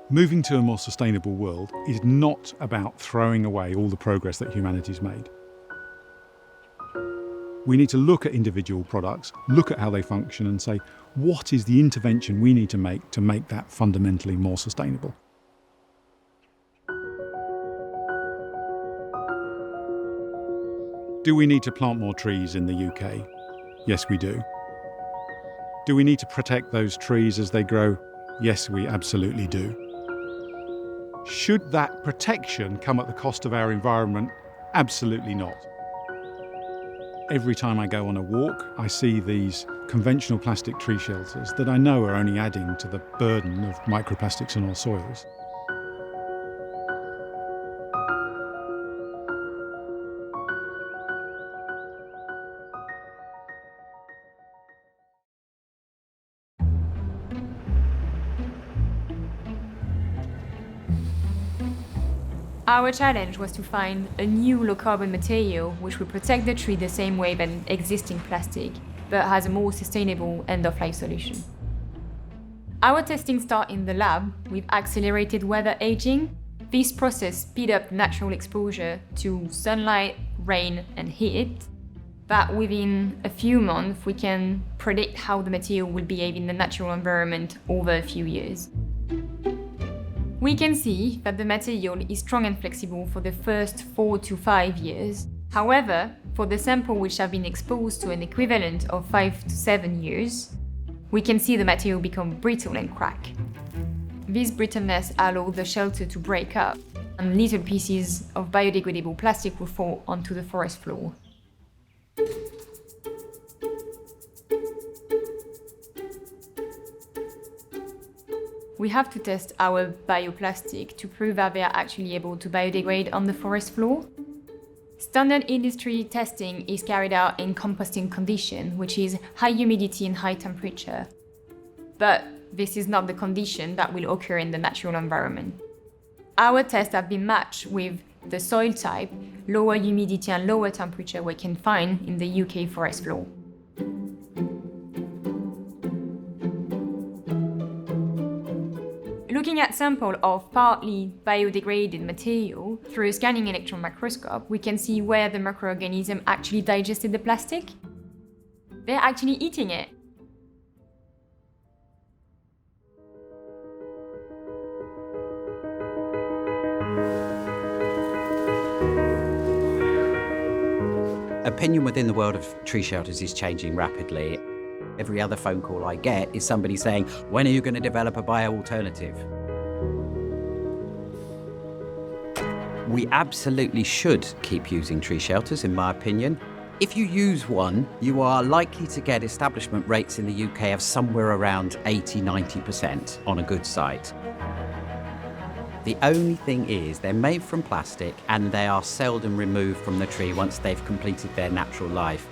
Moving to a more sustainable world is not about throwing away all the progress that humanity's made. We need to look at individual products, look at how they function and say, what is the intervention we need to make that fundamentally more sustainable? Do we need to plant more trees in the UK? Yes, we do. Do we need to protect those trees as they grow? Yes, we absolutely do. Should that protection come at the cost of our environment? Absolutely not. Every time I go on a walk, I see these conventional plastic tree shelters that I know are only adding to the burden of microplastics in our soils. Our challenge was to find a new low-carbon material which would protect the tree the same way than existing plastic, but has a more sustainable end-of-life solution. Our testing started in the lab with accelerated weather aging. This process speeds up natural exposure to sunlight, rain, and heat. But within a few months, we can predict how the material will behave in the natural environment over a few years. We can see that the material is strong and flexible for the first 4 to 5 years. However, for the sample which have been exposed to an equivalent of 5 to 7 years, we can see the material become brittle and crack. This brittleness allows the shelter to break up, and little pieces of biodegradable plastic will fall onto the forest floor. We have to test our bioplastic to prove that they are actually able to biodegrade on the forest floor. Standard industry testing is carried out in composting condition, which is high humidity and high temperature. But this is not the condition that will occur in the natural environment. Our tests have been matched with the soil type, lower humidity and lower temperature we can find in the UK forest floor. Looking at samples of partly biodegraded material through a scanning electron microscope, we can see where the microorganisms actually digested the plastic. They're actually eating it. Opinion within the world of tree shelters is changing rapidly. Every other phone call I get is somebody saying, when are you going to develop a bio-alternative? We absolutely should keep using tree shelters, in my opinion. If you use one, you are likely to get establishment rates in the UK of somewhere around 80–90% on a good site. The only thing is they're made from plastic and they are seldom removed from the tree once they've completed their natural life.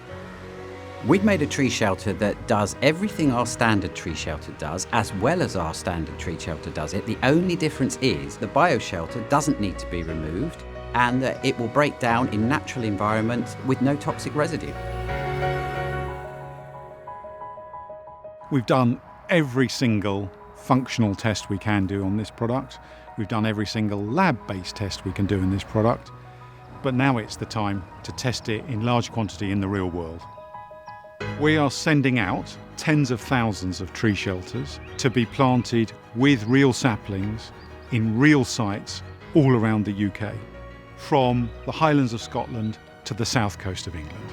We've made a tree shelter that does everything our standard tree shelter does, as well as our standard tree shelter does it. The only difference is the bioshelter doesn't need to be removed and that it will break down in natural environments with no toxic residue. We've done every single functional test we can do on this product. We've done every single lab-based test we can do in this product. But now it's the time to test it in large quantity in the real world. We are sending out tens of thousands of tree shelters to be planted with real saplings in real sites all around the UK, from the Highlands of Scotland to the south coast of England.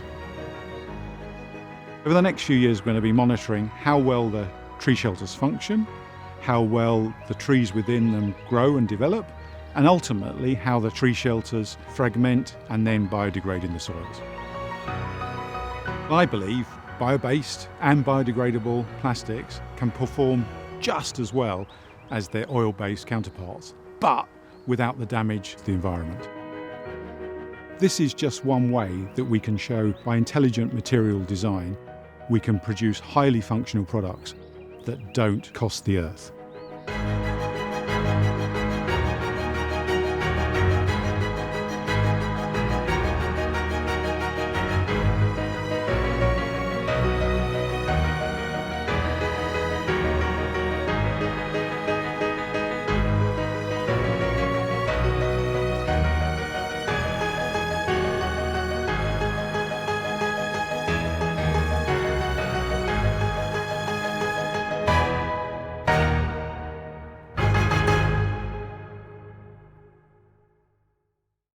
Over the next few years, we're going to be monitoring how well the tree shelters function, how well the trees within them grow and develop, and ultimately how the tree shelters fragment and then biodegrade in the soils. I believe bio-based and biodegradable plastics can perform just as well as their oil-based counterparts, but without the damage to the environment. This is just one way that we can show, by intelligent material design, we can produce highly functional products that don't cost the earth.